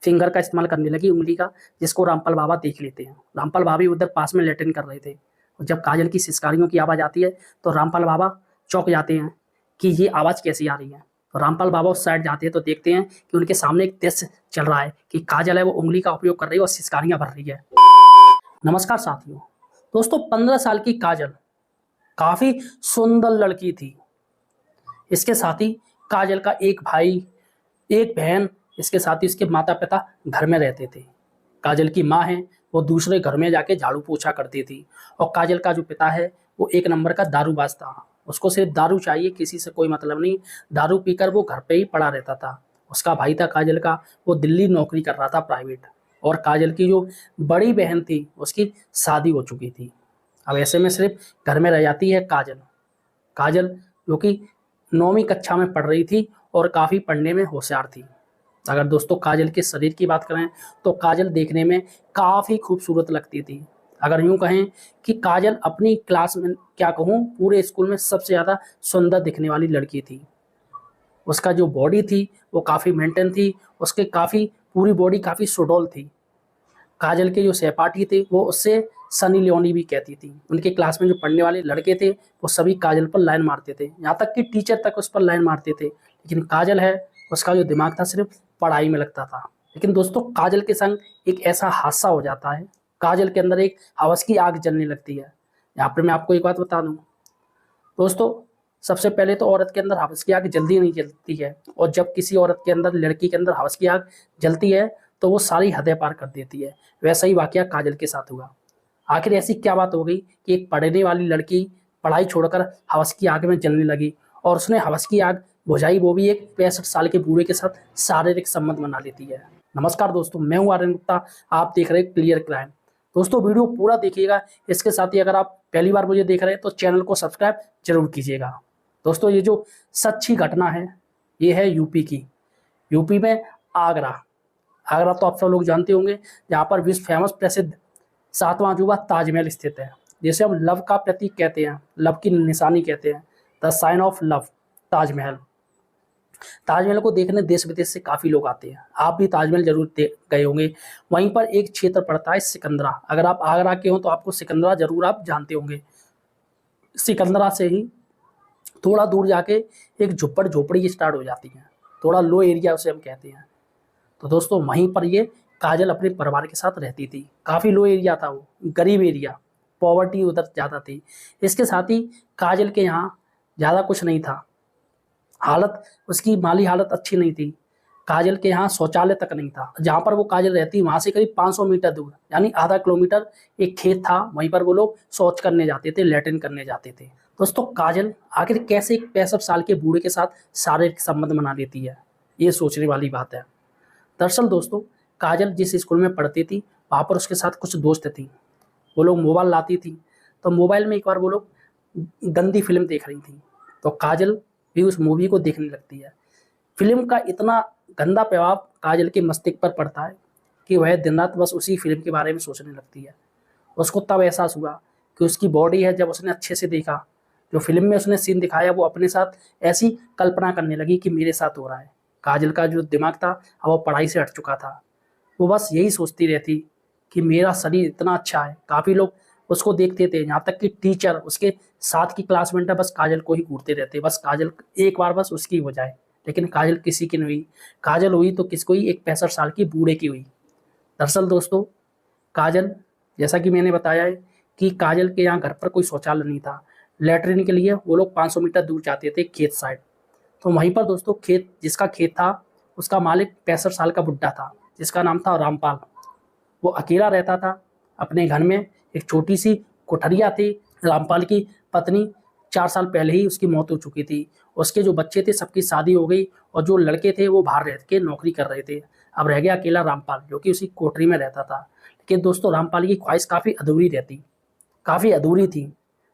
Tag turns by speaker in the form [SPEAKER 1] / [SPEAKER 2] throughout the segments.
[SPEAKER 1] Finger का इस्तेमाल करने लगी, उंगली का, जिसको रामपाल बाबा देख लेते हैं। रामपाल बाबा भी उधर पास में लेटरिन कर रहे थे और जब काजल की सिसकारियों की आवाज़ आती है तो रामपाल बाबा चौंक जाते हैं कि ये आवाज़ कैसी आ रही है। तो रामपाल बाबा उस साइड जाते हैं तो देखते हैं कि उनके सामने एक दृश्य चल रहा है कि काजल है वो उंगली का उपयोग कर रही है और सिसकारियाँ भर रही है। नमस्कार साथियों। दोस्तों 15 साल की काजल काफ़ी सुंदर लड़की थी। इसके साथ ही काजल का एक भाई, एक बहन, इसके साथ ही उसके माता पिता घर में रहते थे। काजल की माँ है वो दूसरे घर में जाके झाड़ू पोछा करती थी और काजल का जो पिता है वो एक नंबर का दारूबाज था। उसको सिर्फ दारू चाहिए, किसी से कोई मतलब नहीं। दारू पीकर वो घर पे ही पड़ा रहता था। उसका भाई था काजल का, वो दिल्ली नौकरी कर रहा था प्राइवेट। और काजल की जो बड़ी बहन थी उसकी शादी हो चुकी थी। अब ऐसे में सिर्फ घर में रह जाती है काजल। काजल जो कि 9वीं कक्षा में पढ़ रही थी और काफ़ी पढ़ने में होशियार थी। अगर दोस्तों काजल के शरीर की बात करें तो काजल देखने में काफ़ी खूबसूरत लगती थी। अगर यूँ कहें कि काजल अपनी क्लास में, क्या कहूँ, पूरे स्कूल में सबसे ज़्यादा सुंदर दिखने वाली लड़की थी। उसका जो बॉडी थी वो काफ़ी मेंटेन थी, उसके काफ़ी पूरी बॉडी काफ़ी सुडौल थी। काजल के जो सहपाठी थे वो उससे सनी लियोनी भी कहती थी। उनके क्लास में जो पढ़ने वाले लड़के थे वो सभी काजल पर लाइन मारते थे, यहाँ तक कि टीचर तक उस पर लाइन मारते थे। लेकिन काजल है, उसका जो दिमाग था सिर्फ पढ़ाई में लगता था। लेकिन दोस्तों काजल के संग एक ऐसा हादसा हो जाता है, काजल के अंदर एक हवस की आग जलने लगती है। यहाँ पर मैं आपको एक बात बता दूँ दोस्तों, सबसे पहले तो औरत के अंदर हवस की आग जल्दी नहीं जलती है, और जब किसी औरत के अंदर, लड़की के अंदर हवस की आग जलती है तो वो सारी हदें पार कर देती है। वैसा ही वाकया काजल के साथ हुआ। आखिर ऐसी क्या बात हो गई कि एक पढ़ने वाली लड़की पढ़ाई छोड़कर हवस की आग में जलने लगी और उसने हवस की आग बुझाई, वो भी एक 65 साल के बूढ़े के साथ शारीरिक संबंध बना लेती है। नमस्कार दोस्तों, मैं हूं आर्यन गुप्ता, आप देख रहे हैं क्लियर क्राइम। दोस्तों वीडियो पूरा देखिएगा। इसके साथ ही अगर आप पहली बार मुझे देख रहे हैं तो चैनल को सब्सक्राइब जरूर कीजिएगा। दोस्तों ये जो सच्ची घटना है ये है यूपी की। यूपी में आगरा। आगरा तो आप सब लोग जानते होंगे, जहाँ पर विश्व फेमस प्रसिद्ध 7वां अजूबा ताजमहल स्थित है, जिसे हम लव का प्रतीक कहते हैं, लव की निशानी कहते हैं, the sign of love, Taj Mahal. Taj Mahal को देखने देश विदेश से काफ़ी लोग आते हैं। आप भी ताजमहल जरूर गए होंगे। वहीं पर एक क्षेत्र पड़ता है सिकंदरा। अगर आप आगरा के हो तो आपको सिकंदरा जरूर आप जानते होंगे। सिकंदरा से ही थोड़ा दूर जाके एक झुप्पड़ झोपड़ी स्टार्ट हो जाती है, थोड़ा लो एरिया उसे हम कहते हैं। तो दोस्तों वहीं पर ये काजल अपने परिवार के साथ रहती थी। काफ़ी लो एरिया था, वो गरीब एरिया, पॉवर्टी उधर ज़्यादा थी। इसके साथ ही काजल के यहाँ ज़्यादा कुछ नहीं था, हालत, उसकी माली हालत अच्छी नहीं थी। काजल के यहाँ शौचालय तक नहीं था। जहाँ पर वो काजल रहती, वहाँ से करीब 500 मीटर दूर, यानी आधा किलोमीटर, एक खेत था। वहीं पर वो लोग शौच करने जाते थे, लैट्रिन करने जाते थे। दोस्तों काजल आखिर कैसे एक 65 साल के बूढ़े के साथ शारीरिक संबंध बना लेती है, ये सोचने वाली बात है। दरअसल दोस्तों काजल जिस स्कूल में पढ़ती थी वहाँ पर उसके साथ कुछ दोस्त थी। वो लोग मोबाइल लाती थी, तो मोबाइल में एक बार वो लोग गंदी फिल्म देख रही थी, तो काजल भी उस मूवी को देखने लगती है। फिल्म का इतना गंदा प्रभाव काजल के मस्तिष्क पर पड़ता है कि वह दिन रात बस उसी फिल्म के बारे में सोचने लगती है। उसको तब एहसास हुआ कि उसकी बॉडी है, जब उसने अच्छे से देखा, जो फिल्म में उसने सीन दिखाया, वो अपने साथ ऐसी कल्पना करने लगी कि मेरे साथ हो रहा है। काजल का जो दिमाग था अब वो पढ़ाई से हट चुका था। वो बस यही सोचती रहती कि मेरा शरीर इतना अच्छा है। काफ़ी लोग उसको देखते थे, यहाँ तक कि टीचर, उसके साथ की क्लासमेट है, बस काजल को ही घूरते रहते, बस काजल एक बार बस उसकी हो जाए। लेकिन काजल किसी की नहीं हुई। काजल हुई तो किसको हुई, एक 65 साल की बूढ़े की हुई। दरअसल दोस्तों काजल, जैसा कि मैंने बताया है कि काजल के यहाँ घर पर कोई शौचालय नहीं था। लैट्रिन के लिए वो लोग 500 मीटर दूर जाते थे, खेत साइड। तो वहीं पर दोस्तों खेत, जिसका खेत था, उसका मालिक 65 साल का बुड्ढा था, जिसका नाम था रामपाल। वो अकेला रहता था अपने घर में। एक छोटी सी कोठरिया थी। रामपाल की पत्नी 4 साल पहले ही उसकी मौत हो चुकी थी। उसके जो बच्चे थे सबकी शादी हो गई, और जो लड़के थे वो बाहर रह के नौकरी कर रहे थे। अब रह गया अकेला रामपाल, जो कि उसी कोठरी में रहता था। लेकिन दोस्तों रामपाल की ख्वाहिश काफ़ी अधूरी थी।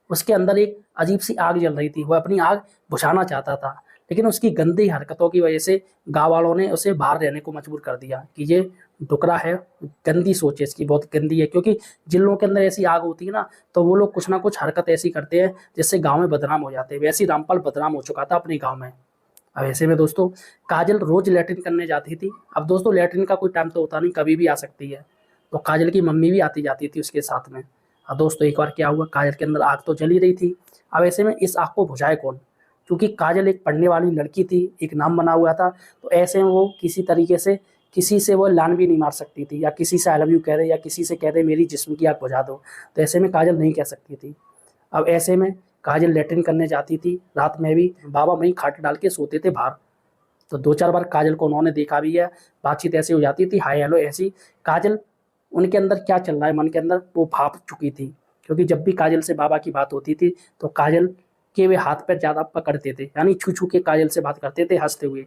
[SPEAKER 1] उसके अंदर एक अजीब सी आग जल रही थी, वह अपनी आग बुझाना चाहता था। लेकिन उसकी गंदी हरकतों की वजह से गाँव वालों ने उसे बाहर रहने को मजबूर कर दिया कि ये डुकरा है, गंदी सोच है इसकी, बहुत गंदी है। क्योंकि जिन लोगों के अंदर ऐसी आग होती है ना, तो वो लोग कुछ ना कुछ हरकत ऐसी करते हैं जिससे गाँव में बदनाम हो जाते हैं। वैसे ही रामपाल बदनाम हो चुका था अपने गाँव में। अब ऐसे में दोस्तों काजल रोज लैट्रिन करने जाती थी। अब दोस्तों लैट्रिन का कोई टाइम तो होता नहीं, कभी भी आ सकती है। तो काजल की मम्मी भी आती जाती थी उसके साथ में। अब दोस्तों एक बार क्या हुआ, काजल के अंदर आग तो जल ही रही थी। अब ऐसे में इस आग को बुझाए कौन, क्योंकि काजल एक पढ़ने वाली लड़की थी, एक नाम बना हुआ था। तो ऐसे में वो किसी तरीके से किसी से वो लान भी नहीं मार सकती थी, या किसी से आई लव यू कह दे, या किसी से कह दे मेरी जिस्म की आग बुझा दो। तो ऐसे में काजल नहीं कह सकती थी। अब ऐसे में काजल लैट्रिन करने जाती थी रात में भी, बाबा वहीं खाट डाल के सोते थे बाहर। तो 2-4 बार काजल को उन्होंने देखा भी है, बातचीत ऐसी हो जाती थी, हाय हेलो ऐसी। काजल उनके अंदर क्या चल रहा है मन के अंदर वो भाप चुकी थी, क्योंकि जब भी काजल से बाबा की बात होती थी तो काजल के वे हाथ पैर ज़्यादा पकड़ते थे, यानी छू छू के काजल से बात करते थे हंसते हुए।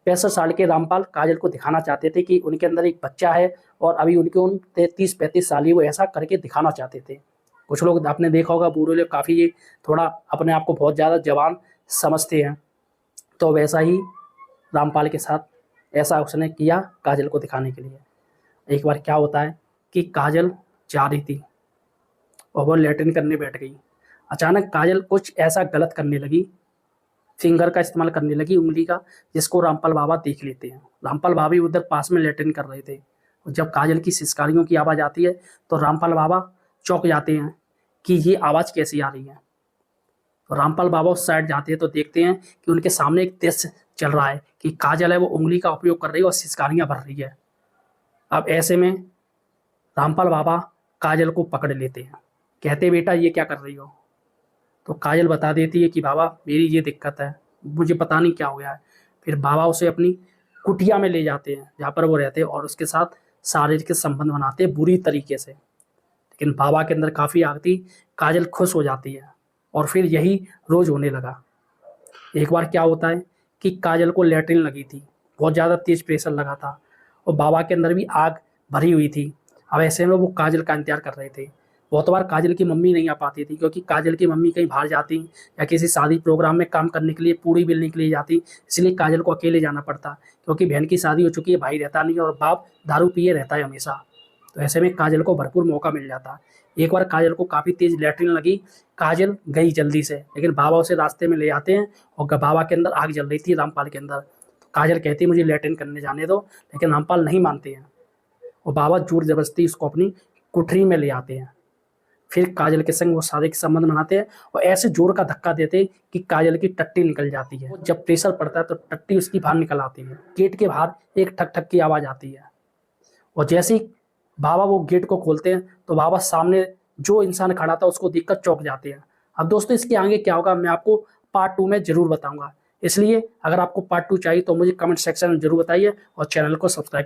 [SPEAKER 1] 65 साल के रामपाल काजल को दिखाना चाहते थे कि उनके अंदर एक बच्चा है, और अभी उनके उन 33-35 साल ही वो ऐसा करके दिखाना चाहते थे। कुछ लोग आपने देखा होगा बूढ़े लोग काफ़ी ये थोड़ा अपने आप को बहुत ज़्यादा जवान समझते हैं। तो वैसा ही रामपाल के साथ ऐसा उसने किया काजल को दिखाने के लिए। एक बार क्या होता है कि काजल जा रही थी और वो लैट्रिन करने बैठ गई। अचानक काजल कुछ ऐसा गलत करने लगी, फिंगर का इस्तेमाल करने लगी, उंगली का, जिसको रामपाल बाबा देख लेते हैं। रामपाल बाबा भी उधर पास में लैट्रिन कर रहे थे, और जब काजल की सिसकारियों की आवाज़ आती है तो रामपाल बाबा चौंक जाते हैं कि ये आवाज़ कैसी आ रही है। तो रामपाल बाबा उस साइड जाते हैं तो देखते हैं कि उनके सामने एक दृश्य चल रहा है कि काजल है वो उंगली का उपयोग कर रही है और सिसकारियाँ भर रही है। अब ऐसे में रामपाल बाबा काजल को पकड़ लेते हैं, कहते बेटा ये क्या कर रही हो। तो काजल बता देती है कि बाबा मेरी ये दिक्कत है, मुझे पता नहीं क्या हो गया है। फिर बाबा उसे अपनी कुटिया में ले जाते हैं जहाँ पर वो रहते हैं, और उसके साथ शारीरिक संबंध बनाते हैं बुरी तरीके से। लेकिन बाबा के अंदर काफ़ी आग थी, काजल खुश हो जाती है, और फिर यही रोज़ होने लगा। एक बार क्या होता है कि काजल को लैट्रिन लगी थी, बहुत ज़्यादा तेज़ प्रेशर लगा था, और बाबा के अंदर भी आग भरी हुई थी। अब ऐसे में वो काजल का इंतजार कर रहे थे। बहुत बार काजल की मम्मी नहीं आ पाती थी, क्योंकि काजल की मम्मी कहीं बाहर जाती या किसी शादी प्रोग्राम में काम करने के लिए, पूड़ी बेलने के लिए जाती, इसलिए काजल को अकेले जाना पड़ता, क्योंकि बहन की शादी हो चुकी है, भाई रहता नहीं और बाप दारू पिए रहता है हमेशा। तो ऐसे में काजल को भरपूर मौका मिल जाता। एक बार काजल को काफ़ी तेज़ लैट्रिन लगी, काजल गई जल्दी से, लेकिन बाबा उसे रास्ते में ले आते हैं, और बाबा के अंदर आग जल रही थी रामपाल के अंदर। तो काजल कहती है मुझे लैट्रिन करने जाने दो, लेकिन रामपाल नहीं मानते हैं, और बाबा जोर जबरदस्ती उसको अपनी कुठरी में ले आते हैं। फिर काजल के संग वो शारीरिक संबंध बनाते हैं, और ऐसे जोर का धक्का देते हैं कि काजल की टट्टी निकल जाती है। जब प्रेशर पड़ता है तो टट्टी उसकी बाहर निकल आती है। गेट के बाहर एक ठक ठक की आवाज़ आती है, और जैसे ही बाबा वो गेट को खोलते हैं तो बाबा सामने जो इंसान खड़ा था उसको देखकर चौंक जाते हैं। अब दोस्तों इसके आगे क्या होगा मैं आपको पार्ट 2 में ज़रूर बताऊंगा, इसलिए अगर आपको पार्ट 2 चाहिए तो मुझे कमेंट सेक्शन में ज़रूर बताइए, और चैनल को सब्सक्राइब कीजिए।